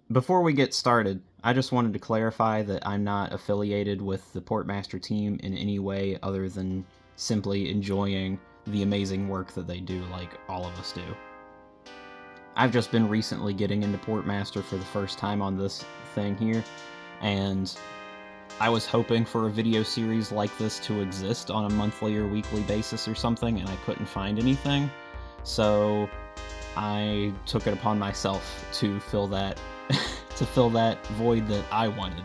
Before we get started, I just wanted to clarify that I'm not affiliated with the Portmaster team in any way other than simply enjoying the amazing work that they do like all of us do. I've just been recently getting into Portmaster for the first time on this thing here, and I was hoping for a video series like this to exist on a monthly or weekly basis or something, and I couldn't find anything, so I took it upon myself to fill that void that I wanted.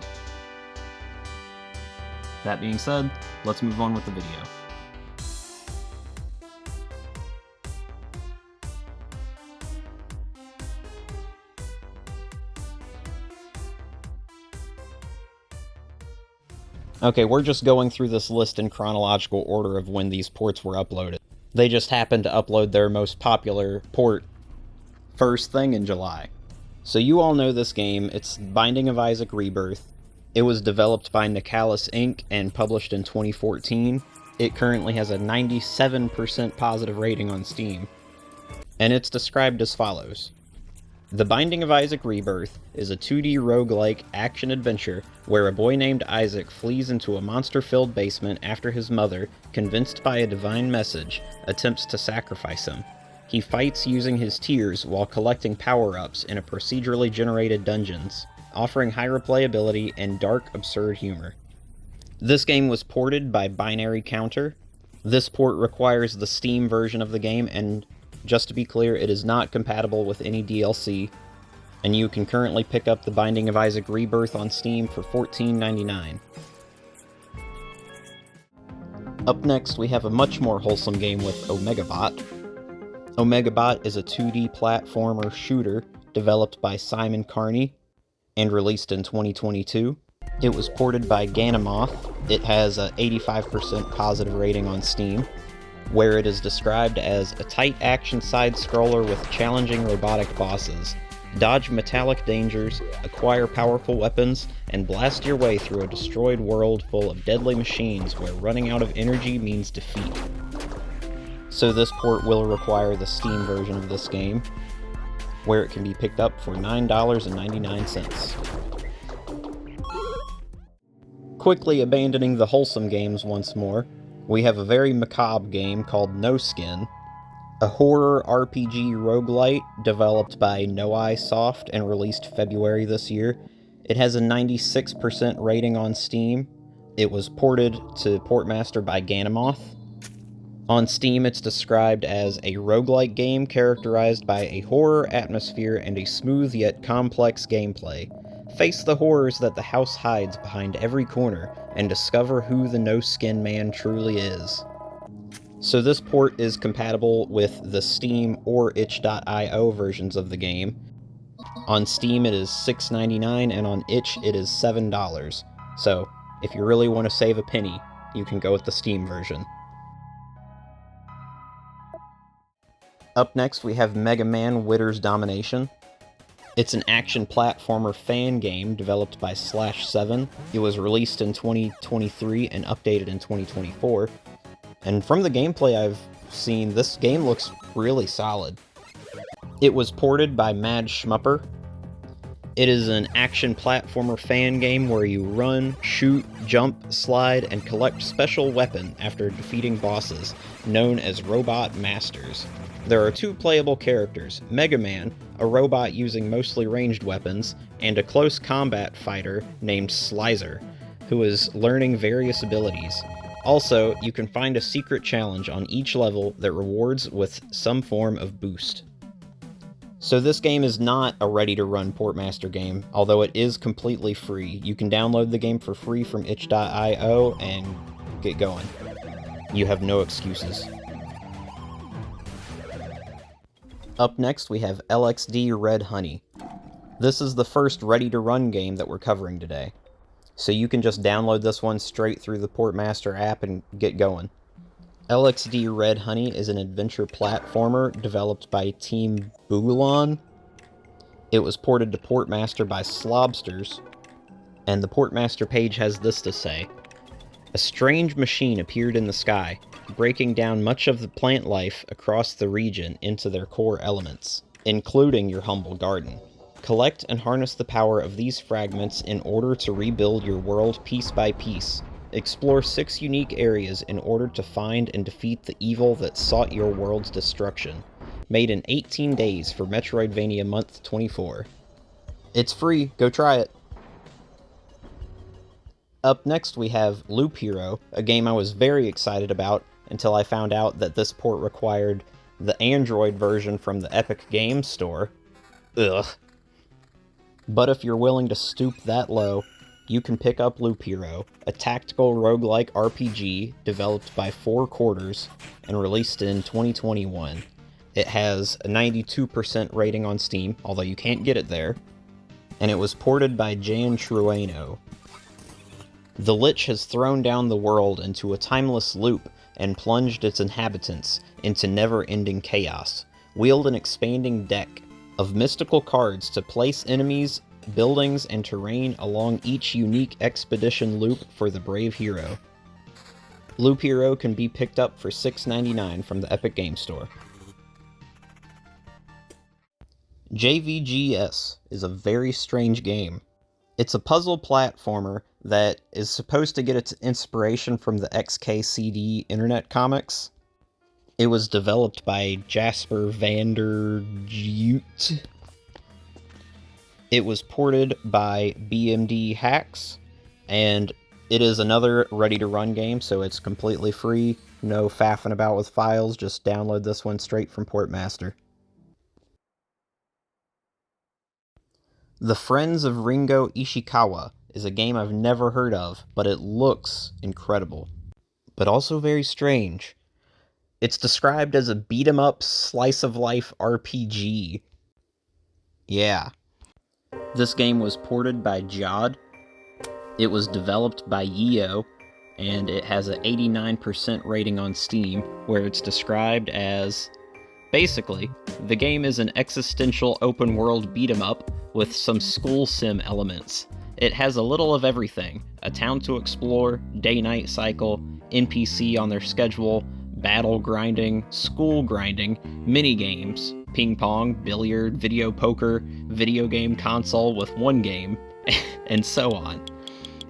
That being said, let's move on with the video. Okay, we're just going through this list in chronological order of when these ports were uploaded. They just happened to upload their most popular port first thing in July. So you all know this game. It's Binding of Isaac Rebirth. It was developed by Nicalis Inc. and published in 2014. It currently has a 97% positive rating on Steam. And it's described as follows. The Binding of Isaac Rebirth is a 2D roguelike action-adventure where a boy named Isaac flees into a monster-filled basement after his mother, convinced by a divine message, attempts to sacrifice him. He fights using his tears while collecting power-ups in a procedurally generated dungeons, offering high replayability and dark, absurd humor. This game was ported by Binary Counter. This port requires the Steam version of the game, and just to be clear, it is not compatible with any DLC, and you can currently pick up The Binding of Isaac Rebirth on Steam for $14.99. Up next, we have a much more wholesome game with Omegabot. Omegabot is a 2D platformer shooter developed by Simon Carney and released in 2022. It was ported by Ganamoth. It has an 85% positive rating on Steam, where it is described as a tight action side-scroller with challenging robotic bosses. Dodge metallic dangers, acquire powerful weapons, and blast your way through a destroyed world full of deadly machines where running out of energy means defeat. So this port will require the Steam version of this game, where it can be picked up for $9.99. Quickly abandoning the wholesome games once more, we have a very macabre game called No Skin, a horror RPG roguelite developed by Noai Soft and released February this year. It has a 96% rating on Steam. It was ported to Portmaster by Ganamoth. On Steam, it's described as a roguelike game characterized by a horror atmosphere and a smooth yet complex gameplay. Face the horrors that the house hides behind every corner, and discover who the No-Skin Man truly is. So this port is compatible with the Steam or itch.io versions of the game. On Steam it is $6.99, and on itch it is $7. So, if you really want to save a penny, you can go with the Steam version. Up next we have Mega Man Witters Domination. It's an action platformer fan game developed by /7. It was released in 2023 and updated in 2024. And from the gameplay I've seen, this game looks really solid. It was ported by Mad Schmupper. It is an action platformer fan game where you run, shoot, jump, slide, and collect special weapon after defeating bosses, known as Robot Masters. There are two playable characters, Mega Man, a robot using mostly ranged weapons, and a close combat fighter named Slizer, who is learning various abilities. Also, you can find a secret challenge on each level that rewards with some form of boost. So this game is not a ready-to-run Portmaster game, although it is completely free. You can download the game for free from itch.io and get going. You have no excuses. Up next we have LXD Red Honey. This is the first ready-to-run game that we're covering today. So you can just download this one straight through the Portmaster app and get going. LXD Red Honey is an adventure platformer developed by Team Boulon. It was ported to Portmaster by Slobsters, and the Portmaster page has this to say. A strange machine appeared in the sky, breaking down much of the plant life across the region into their core elements, including your humble garden. Collect and harness the power of these fragments in order to rebuild your world piece by piece. Explore 6 unique areas in order to find and defeat the evil that sought your world's destruction. Made in 18 days for Metroidvania Month 24. It's free, go try it! Up next we have Loop Hero, a game I was very excited about until I found out that this port required the Android version from the Epic Games Store. Ugh. But if you're willing to stoop that low, you can pick up Loop Hero, a tactical roguelike RPG developed by 4 Quarters and released in 2021. It has a 92% rating on Steam, although you can't get it there, and it was ported by Jan Trueno. The Lich has thrown down the world into a timeless loop and plunged its inhabitants into never-ending chaos. Wield an expanding deck of mystical cards to place enemies, buildings, and terrain along each unique expedition loop for the brave hero. Loop Hero can be picked up for $6.99 from the Epic Games Store. JVGS is a very strange game. It's a puzzle platformer that is supposed to get its inspiration from the XKCD internet comics. It was developed by Jasper Vander Jute. It was ported by BMD Hacks, and it is another ready-to-run game, so it's completely free. No faffing about with files, just download this one straight from Portmaster. The Friends of Ringo Ishiawa is a game I've never heard of, but it looks incredible. But also very strange. It's described as a beat-em-up, slice-of-life RPG. Yeah. This game was ported by Jod. It was developed by Yeo, and it has an 89% rating on Steam, where it's described as... Basically, the game is an existential open-world beat-em-up with some school sim elements. It has a little of everything: a town to explore, day-night cycle, NPC on their schedule, battle grinding, school grinding, mini-games, ping-pong, billiard, video poker, video game console with one game, and so on.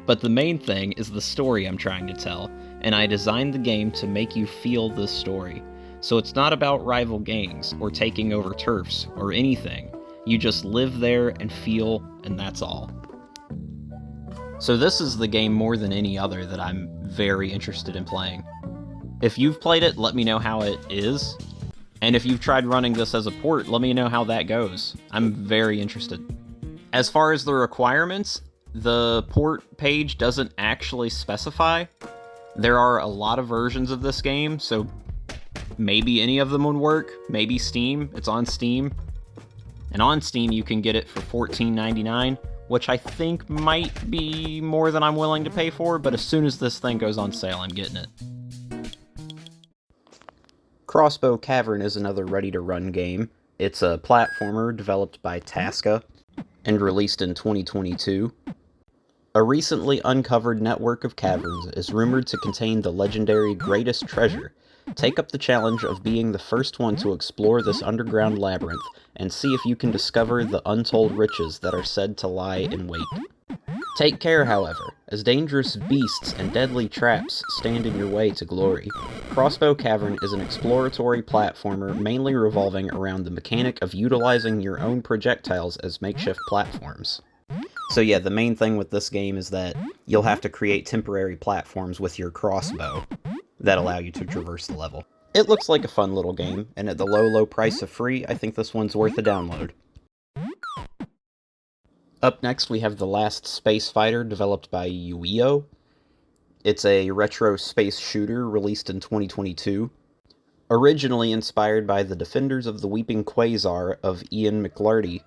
But the main thing is the story I'm trying to tell, and I designed the game to make you feel this story. So it's not about rival gangs, or taking over turfs, or anything. You just live there and feel, and that's all. So this is the game more than any other that I'm very interested in playing. If you've played it, let me know how it is. And if you've tried running this as a port, let me know how that goes. I'm very interested. As far as the requirements, the port page doesn't actually specify. There are a lot of versions of this game, so maybe any of them would work. Maybe Steam. It's on Steam. And on Steam, you can get it for $14.99, which I think might be more than I'm willing to pay for, but as soon as this thing goes on sale, I'm getting it. Crossbow Cavern is another ready-to-run game. It's a platformer developed by Tasca and released in 2022. A recently uncovered network of caverns is rumored to contain the legendary Greatest Treasure. Take up the challenge of being the first one to explore this underground labyrinth and see if you can discover the untold riches that are said to lie in wait. Take care, however, as dangerous beasts and deadly traps stand in your way to glory. Crossbow Cavern is an exploratory platformer mainly revolving around the mechanic of utilizing your own projectiles as makeshift platforms. So yeah, the main thing with this game is that you'll have to create temporary platforms with your crossbow that allow you to traverse the level. It looks like a fun little game, and at the low price of free, I think this one's worth a download. Up next, we have The Last Space Fighter, developed by Ueo. It's a retro space shooter released in 2022. Originally inspired by the Defenders of the Weeping Quasar of Ian McLarty,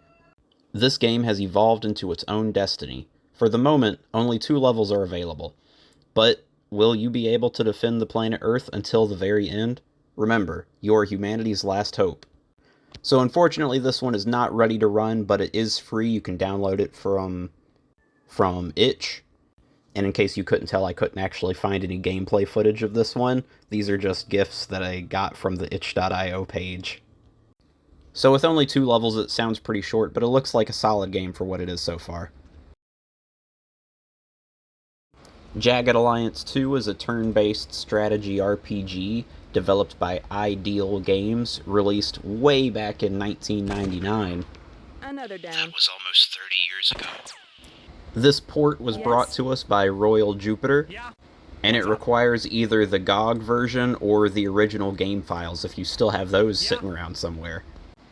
this game has evolved into its own destiny. For the moment, only 2 levels are available. But will you be able to defend the planet Earth until the very end? Remember, you're humanity's last hope. So unfortunately, this one is not ready to run, but it is free. You can download it from itch. And in case you couldn't tell, I couldn't actually find any gameplay footage of this one. These are just GIFs that I got from the itch.io page. So with only 2 levels, it sounds pretty short, but it looks like a solid game for what it is so far. Jagged Alliance 2 is a turn-based strategy RPG developed by Ideal Games, released way back in 1999. Another down. That was almost 30 years ago. This port was brought to us by Royal Jupiter, and it requires either the GOG version or the original game files if you still have those sitting around somewhere.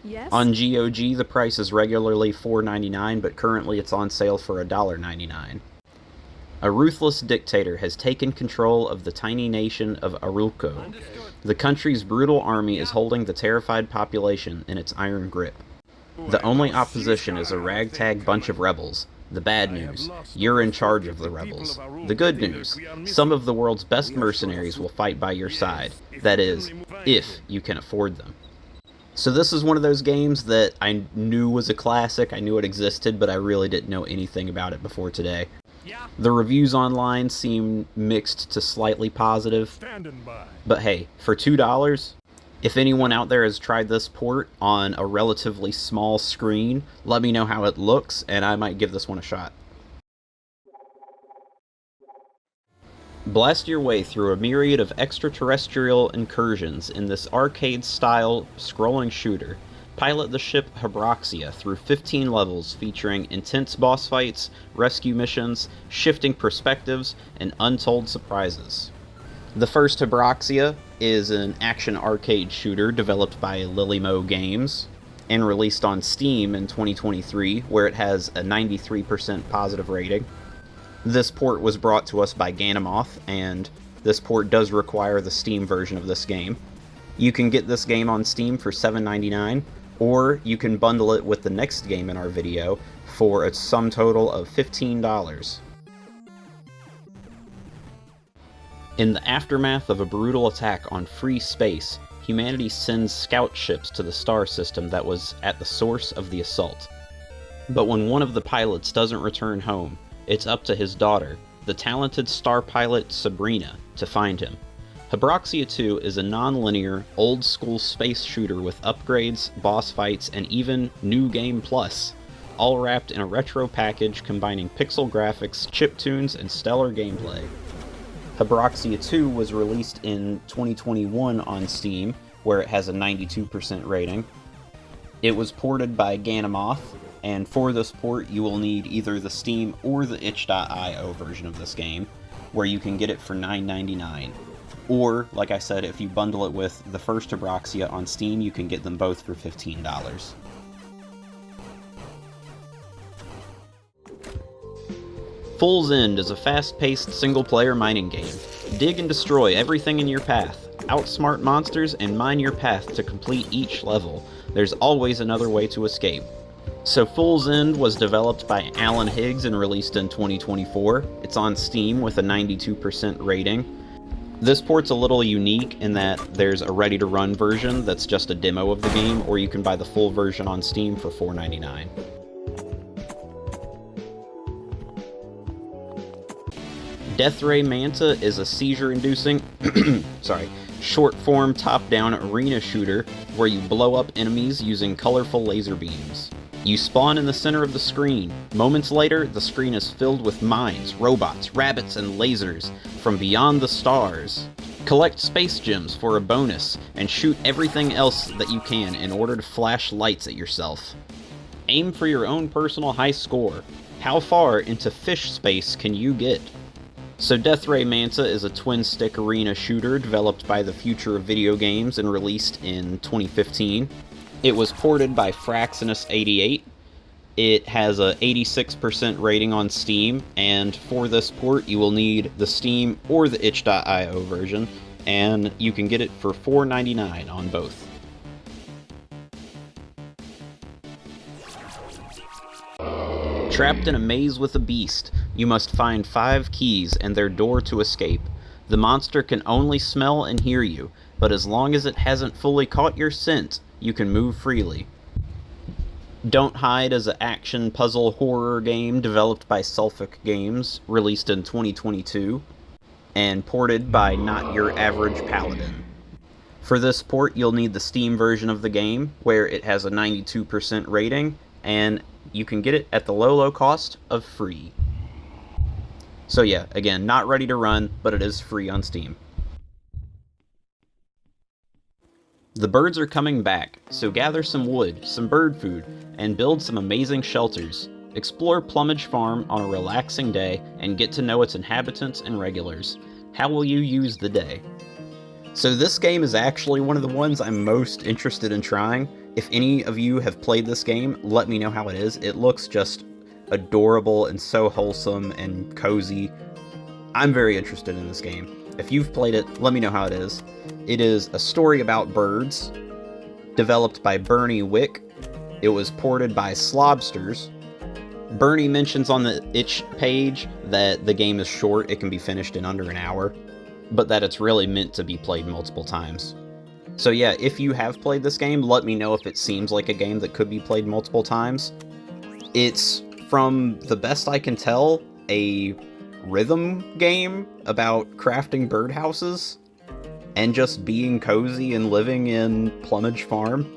Yes? On GOG, the price is regularly $4.99, but currently it's on sale for $1.99. A ruthless dictator has taken control of the tiny nation of Arulco. The country's brutal army is holding the terrified population in its iron grip. The only opposition is a ragtag bunch of rebels. The bad news, you're in charge of the rebels. The good news, some of the world's best mercenaries will fight by your side. That is, if you can afford them. So this is one of those games that I knew was a classic, I knew it existed, but I really didn't know anything about it before today. The reviews online seem mixed to slightly positive, but hey, for $2, if anyone out there has tried this port on a relatively small screen, let me know how it looks, and I might give this one a shot. Blast your way through a myriad of extraterrestrial incursions in this arcade-style scrolling shooter. Pilot the ship Hiboxia through 15 levels featuring intense boss fights, rescue missions, shifting perspectives, and untold surprises. The first Hiboxia is an action arcade shooter developed by Lilymo Games and released on Steam in 2023, where it has a 93% positive rating. This port was brought to us by Ganamoth, and this port does require the Steam version of this game. You can get this game on Steam for $7.99, or you can bundle it with the next game in our video for a sum total of $15. In the aftermath of a brutal attack on free space, humanity sends scout ships to the star system that was at the source of the assault. But when one of the pilots doesn't return home, it's up to his daughter, the talented star pilot Sabrina, to find him. Hiboxia II is a non-linear, old-school space shooter with upgrades, boss fights, and even New Game Plus, all wrapped in a retro package combining pixel graphics, chiptunes, and stellar gameplay. Hiboxia II was released in 2021 on Steam, where it has a 92% rating. It was ported by Ganamoth, and for this port you will need either the Steam or the itch.io version of this game, where you can get it for $9.99. Or, like I said, if you bundle it with the first Hiboxia on Steam, you can get them both for $15. Fool's End is a fast-paced single-player mining game. Dig and destroy everything in your path. Outsmart monsters and mine your path to complete each level. There's always another way to escape. So Fool's End was developed by Alan Higgs and released in 2024. It's on Steam with a 92% rating. This port's a little unique in that there's a ready-to-run version that's just a demo of the game, or you can buy the full version on Steam for $4.99. Ray Manta is a seizure-inducing, short-form top-down arena shooter where you blow up enemies using colorful laser beams. You spawn in the center of the screen. Moments later, the screen is filled with mines, robots, rabbits, and lasers from beyond the stars. Collect space gems for a bonus, and shoot everything else that you can in order to flash lights at yourself. Aim for your own personal high score. How far into fish space can you get? So Ray Manta is a twin-stick arena shooter developed by the Future of Video Games and released in 2015. It was ported by Fraxinus88. It has a 86% rating on Steam, and for this port you will need the Steam or the itch.io version, and you can get it for $4.99 on both. Trapped in a maze with a beast, you must find 5 keys and their door to escape. The monster can only smell and hear you, but as long as it hasn't fully caught your scent, you can move freely. Don't Hide is an action puzzle horror game developed by Sulfic Games, released in 2022, and ported by Not Your Average Paladin. For this port, you'll need the Steam version of the game, where it has a 92% rating, and you can get it at the low cost of free. So yeah, again, not ready to run, but it is free on Steam. The birds are coming back, so gather some wood, some bird food, and build some amazing shelters. Explore Plumage Farm on a relaxing day and get to know its inhabitants and regulars. How will you use the day? So this game is actually one of the ones I'm most interested in trying. If any of you have played this game, let me know how it is. It looks just adorable and so wholesome and cozy. I'm very interested in this game. If you've played it, let me know how it is. It is a story about birds, developed by Bernie Wick. It was ported by Slobsters. Bernie mentions on the itch page that the game is short, it can be finished in under an hour, but that it's really meant to be played multiple times. So yeah, if you have played this game, let me know if it seems like a game that could be played multiple times. It's, from the best I can tell, a rhythm game about crafting birdhouses and just being cozy and living in Plumage Farm.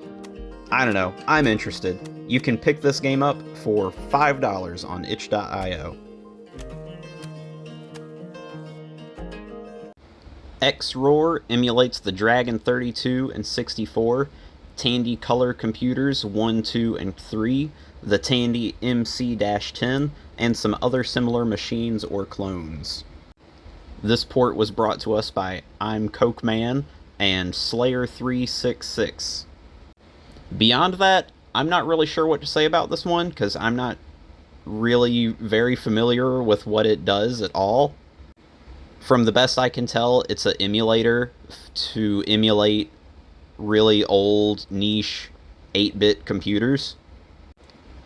I don't know, I'm interested. You can pick this game up for $5 on itch.io. Xroar emulates the Dragon 32 and 64, Tandy Color Computers 1, 2, and 3, the Tandy MC-10, and some other similar machines or clones. This port was brought to us by I'm Coke Man and Slayer366. Beyond that, I'm not really sure what to say about this one, because I'm not really very familiar with what it does at all. From the best I can tell, it's an emulator to emulate really old, niche 8-bit computers.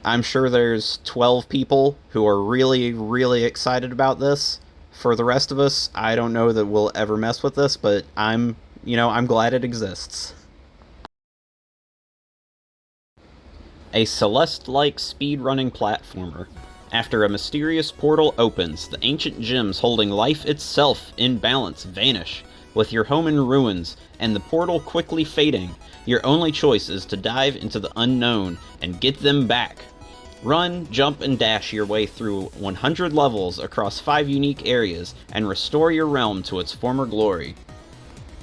I'm sure there's 12 people who are really, really excited about this. For the rest of us, I don't know that we'll ever mess with this, but I'm glad it exists. A Celeste-like speedrunning platformer. After a mysterious portal opens, the ancient gems holding life itself in balance vanish. With your home in ruins, and the portal quickly fading, your only choice is to dive into the unknown and get them back. Run, jump, and dash your way through 100 levels across 5 unique areas, and restore your realm to its former glory.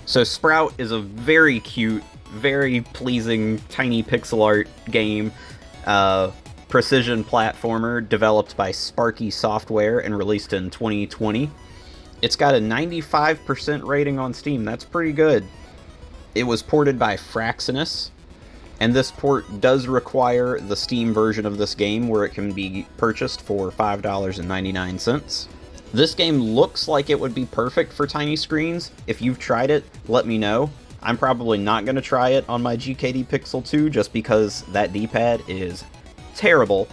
So Sprout is a very cute, very pleasing, tiny pixel art game. Precision platformer developed by Sparky Software and released in 2020. It's got a 95% rating on Steam, that's pretty good. It was ported by Fraxinus, and this port does require the Steam version of this game where it can be purchased for $5.99. This game looks like it would be perfect for tiny screens. If you've tried it, let me know. I'm probably not going to try it on my GKD Pixel 2 just because that D-pad is terrible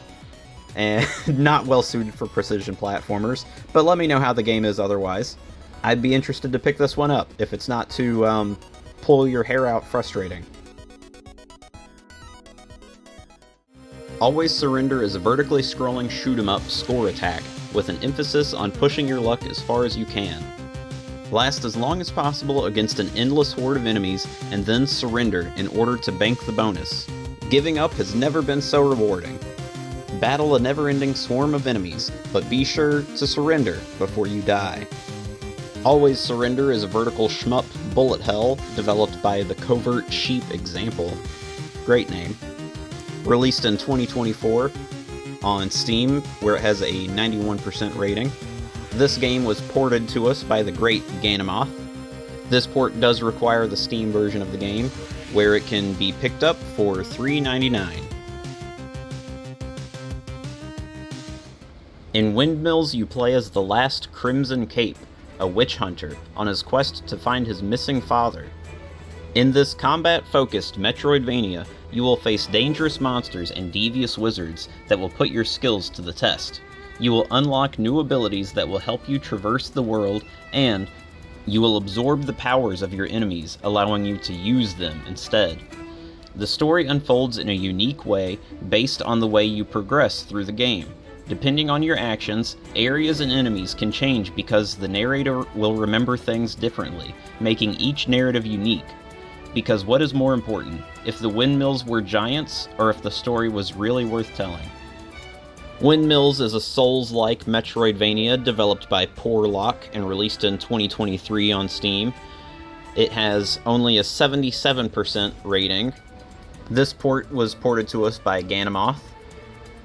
and not well suited for precision platformers, but let me know how the game is otherwise. I'd be interested to pick this one up if it's not too pull your hair out frustrating. Always Surrender is a vertically scrolling shoot-'em-up score attack with an emphasis on pushing your luck as far as you can. Last as long as possible against an endless horde of enemies and then surrender in order to bank the bonus. Giving up has never been so rewarding. Battle a never-ending swarm of enemies, but be sure to surrender before you die. Always Surrender is a vertical shmup bullet hell developed by the Covert Sheep Example. Great name. Released in 2024 on Steam, where it has a 91% rating. This game was ported to us by the great Ganymoth. This port does require the Steam version of the game, where it can be picked up for $3.99. In Windmills, you play as the last Crimson Cape, a witch hunter, on his quest to find his missing father. In this combat-focused Metroidvania, you will face dangerous monsters and devious wizards that will put your skills to the test. You will unlock new abilities that will help you traverse the world, and you will absorb the powers of your enemies, allowing you to use them instead. The story unfolds in a unique way based on the way you progress through the game. Depending on your actions, areas and enemies can change because the narrator will remember things differently, making each narrative unique. Because what is more important, if the Windmills were giants, or if the story was really worth telling? Windmills is a Souls-like Metroidvania developed by Porlock and released in 2023 on Steam. It has only a 77% rating. This port was ported to us by Ganamoth.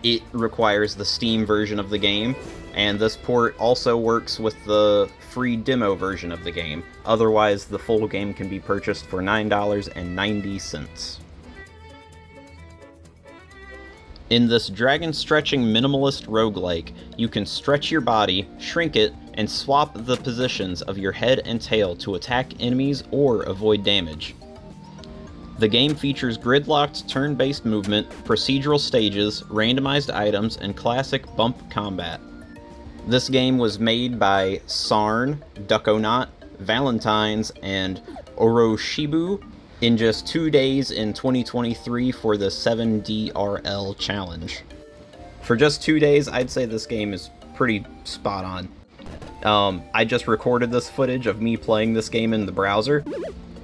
It requires the Steam version of the game, and this port also works with the free demo version of the game. Otherwise, the full game can be purchased for $9.90. In this dragon-stretching minimalist roguelike, you can stretch your body, shrink it, and swap the positions of your head and tail to attack enemies or avoid damage. The game features gridlocked turn-based movement, procedural stages, randomized items, and classic bump combat. This game was made by Sarn, Duckonaut, Valentine's, and Oroshibu in just 2 days in 2023 for the 7DRL challenge. For just 2 days, I'd say this game is pretty spot on. I just recorded this footage of me playing this game in the browser.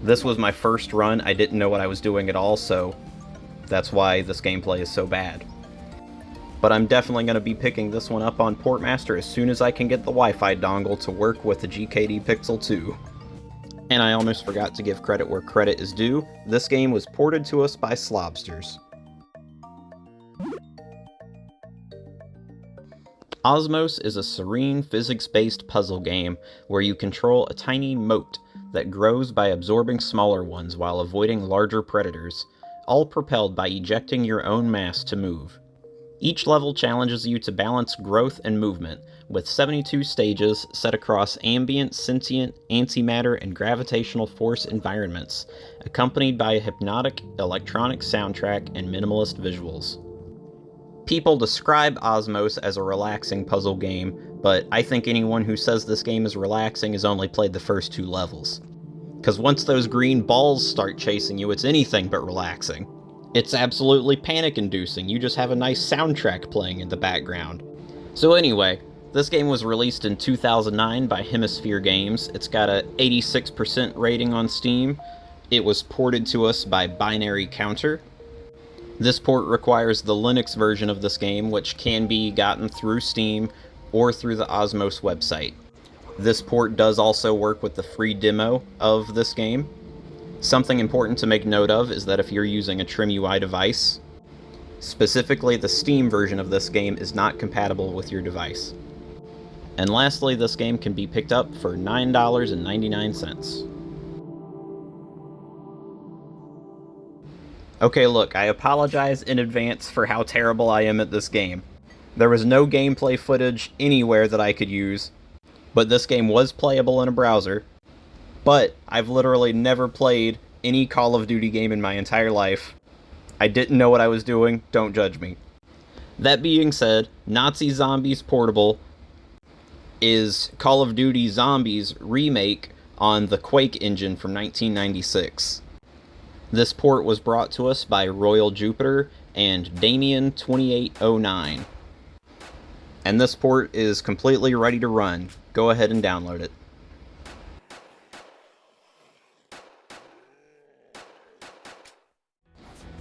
This was my first run. I didn't know what I was doing at all, so that's why this gameplay is so bad. But I'm definitely going to be picking this one up on Portmaster as soon as I can get the Wi-Fi dongle to work with the GKD Pixel 2. And I almost forgot to give credit where credit is due. This game was ported to us by Slobsters. Osmos is a serene, physics-based puzzle game where you control a tiny moat that grows by absorbing smaller ones while avoiding larger predators, all propelled by ejecting your own mass to move. Each level challenges you to balance growth and movement, with 72 stages set across ambient, sentient, antimatter, and gravitational force environments, accompanied by a hypnotic electronic soundtrack and minimalist visuals. People describe Osmos as a relaxing puzzle game, but I think anyone who says this game is relaxing has only played the first 2 levels. Because once those green balls start chasing you, it's anything but relaxing. It's absolutely panic-inducing. You just have a nice soundtrack playing in the background. So anyway, this game was released in 2009 by Hemisphere Games. It's got a 86% rating on Steam. It was ported to us by Binary Counter. This port requires the Linux version of this game, which can be gotten through Steam or through the Osmos website. This port does also work with the free demo of this game. Something important to make note of is that if you're using a TrimUI device, specifically the Steam version of this game is not compatible with your device. And lastly, this game can be picked up for $9.99. Okay, look, I apologize in advance for how terrible I am at this game. There was no gameplay footage anywhere that I could use, but this game was playable in a browser. But I've literally never played any Call of Duty game in my entire life. I didn't know what I was doing, don't judge me. That being said, Nazi Zombies Portable is Call of Duty Zombies remake on the Quake engine from 1996. This port was brought to us by Royal Jupiter and Damien2809. And this port is completely ready to run. Go ahead and download it.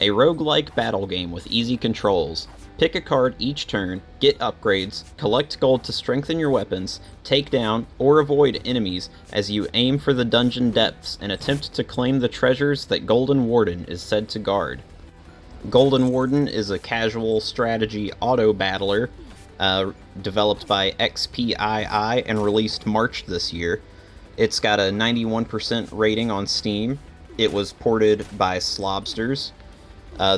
A roguelike battle game with easy controls. Pick a card each turn, get upgrades, collect gold to strengthen your weapons, take down or avoid enemies as you aim for the dungeon depths and attempt to claim the treasures that Golden Warden is said to guard. Golden Warden is a casual strategy auto-battler developed by XPII and released March this year. It's got a 91% rating on Steam. It was ported by Slobsters.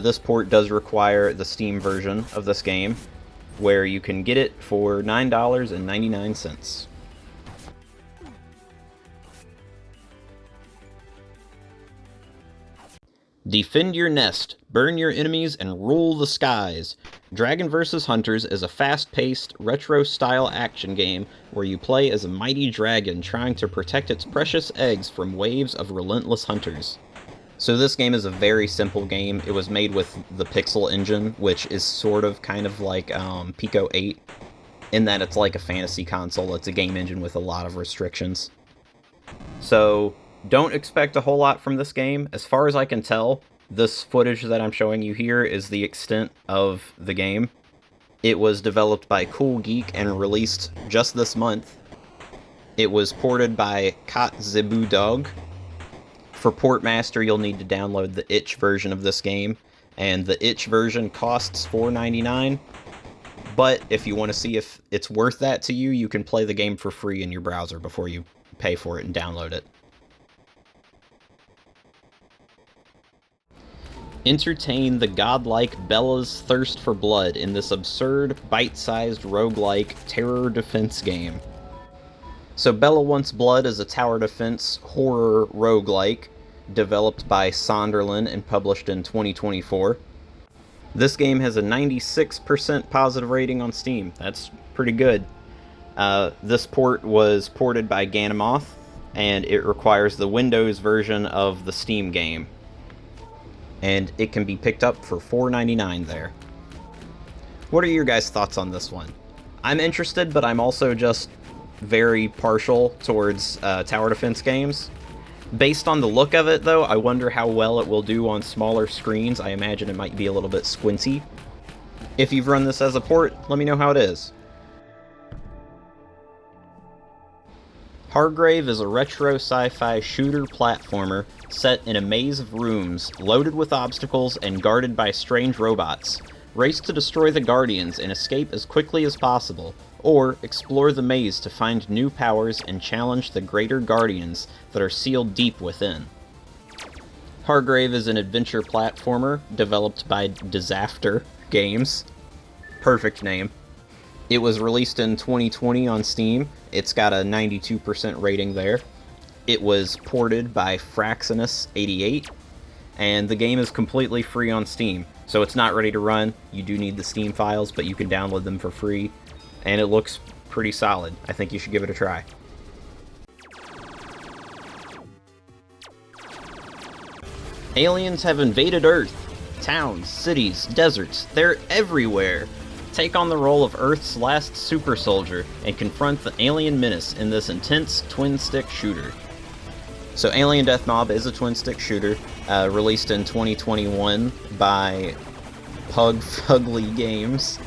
This port does require the Steam version of this game, where you can get it for $9.99. Defend your nest, burn your enemies, and rule the skies. Dragon vs. Hunters is a fast-paced, retro-style action game where you play as a mighty dragon trying to protect its precious eggs from waves of relentless hunters. So this game is a very simple game. It was made with the Pixel engine, which is sort of kind of like Pico 8, in that it's like a fantasy console. It's a game engine with a lot of restrictions. So Don't expect a whole lot from this game. As far as I can tell, this footage that I'm showing you here is the extent of the game. It was developed by Cool Geek and released just this month. It was ported by Dog. For Portmaster, you'll need to download the itch version of this game, and the itch version costs $4.99. But if you want to see if it's worth that to you, you can play the game for free in your browser before you pay for it and download it. Entertain the godlike Bella's thirst for blood in this absurd, bite-sized, roguelike terror defense game. So Bella Wants Blood is a tower defense horror roguelike developed by Sonderland and published in 2024. This game has a 96% positive rating on Steam. That's pretty good. This port was ported by Ganamoth, and it requires the Windows version of the Steam game. And it can be picked up for $4.99 there. What are your guys' thoughts on this one? I'm interested, but I'm also just very partial towards tower defense games. Based on the look of it, though, I wonder how well it will do on smaller screens. I imagine it might be a little bit squinty. If you've run this as a port, let me know how it is. Hargrave is a retro sci-fi shooter platformer set in a maze of rooms, loaded with obstacles and guarded by strange robots. Race to destroy the Guardians and escape as quickly as possible, or explore the maze to find new powers and challenge the greater Guardians that are sealed deep within. Hargrave is an adventure platformer developed by Disaster Games. Perfect name. It was released in 2020 on Steam. It's got a 92% rating there. It was ported by Fraxinus88, and the game is completely free on Steam. So it's not ready to run. You do need the Steam files, but you can download them for free, and it looks pretty solid. I think you should give it a try. Aliens have invaded Earth. Towns, cities, deserts, they're everywhere. Take on the role of Earth's last super soldier and confront the alien menace in this intense twin-stick shooter. So Alien Death Mob is a twin-stick shooter, released in 2021 by Pug Fugly Games.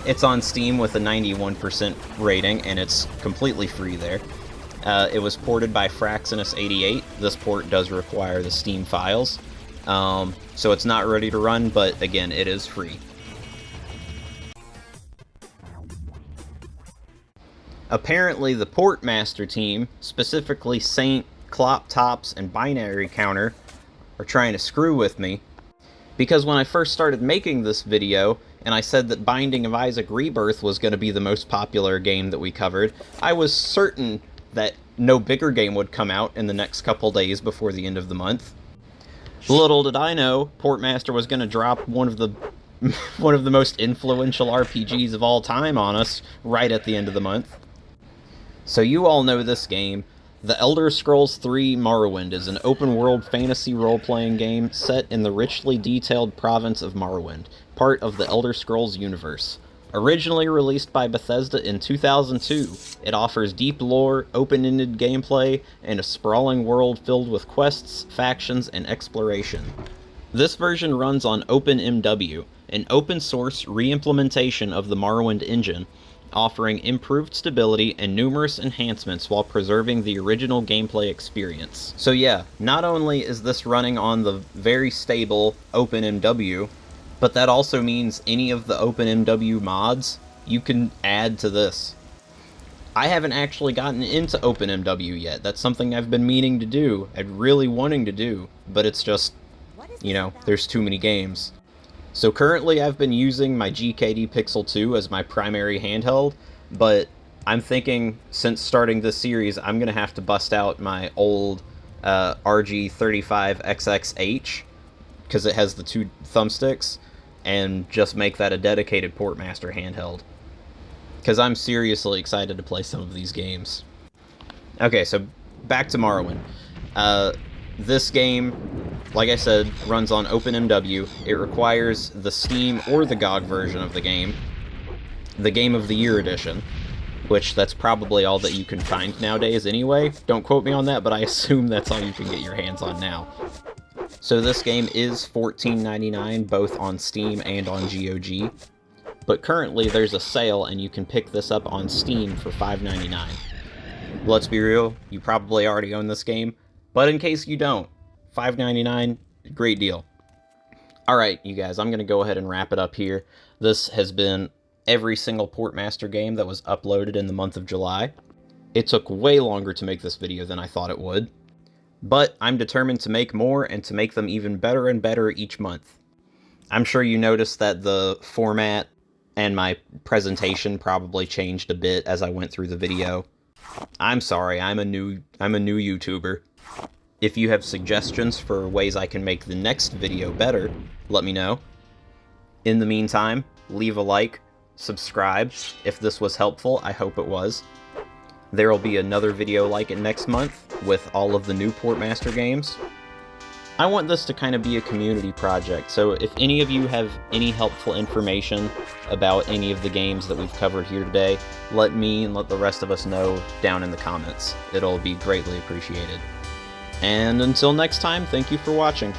It's on Steam with a 91% rating, and it's completely free there. It was ported by Fraxinus88. This port does require the Steam files, so it's not ready to run, but again, it is free. Apparently, the Portmaster team, specifically Saint, Clop Tops, and Binary Counter, are trying to screw with me. Because when I first started making this video, and I said that Binding of Isaac Rebirth was going to be the most popular game that we covered, I was certain that no bigger game would come out in the next couple days before the end of the month. Little did I know, Portmaster was going to drop one of the most influential RPGs of all time on us right at the end of the month. So you all know this game. The Elder Scrolls III Marowind is an open-world fantasy role-playing game set in the richly detailed province of Marowind, part of the Elder Scrolls universe. Originally released by Bethesda in 2002, it offers deep lore, open-ended gameplay, and a sprawling world filled with quests, factions, and exploration. This version runs on OpenMW, an open-source re-implementation of the Marowind engine, offering improved stability and numerous enhancements while preserving the original gameplay experience. So yeah, not only is this running on the very stable OpenMW, but that also means any of the OpenMW mods you can add to this. I haven't actually gotten into OpenMW yet. That's something I've been meaning to do, and really wanting to do, but it's just, you know, there's too many games. So currently I've been using my GKD Pixel 2 as my primary handheld, but I'm thinking since starting this series I'm going to have to bust out my old RG35XXH, because it has the two thumbsticks, and just make that a dedicated Portmaster handheld. Because I'm seriously excited to play some of these games. Okay, so back to Morrowind. This game, like I said, runs on OpenMW. It requires the Steam or the GOG version of the game, the Game of the Year edition, which that's probably all that you can find nowadays anyway. Don't quote me on that, but I assume that's all you can get your hands on now. So this game is $14.99 both on Steam and on GOG, but currently there's a sale and you can pick this up on Steam for $5.99. Let's be real, you probably already own this game, but in case you don't, $5.99, great deal. Alright, you guys, I'm going to go ahead and wrap it up here. This has been every single Portmaster game that was uploaded in the month of July. It took way longer to make this video than I thought it would, but I'm determined to make more and to make them even better and better each month. I'm sure you noticed that the format and my presentation probably changed a bit as I went through the video. I'm sorry, I'm a new YouTuber. If you have suggestions for ways I can make the next video better, let me know. In the meantime, leave a like, subscribe. If this was helpful, I hope it was. There will be another video like it next month with all of the new Portmaster games. I want this to kind of be a community project, so if any of you have any helpful information about any of the games that we've covered here today, let me and let the rest of us know down in the comments. It'll be greatly appreciated. And until next time, thank you for watching.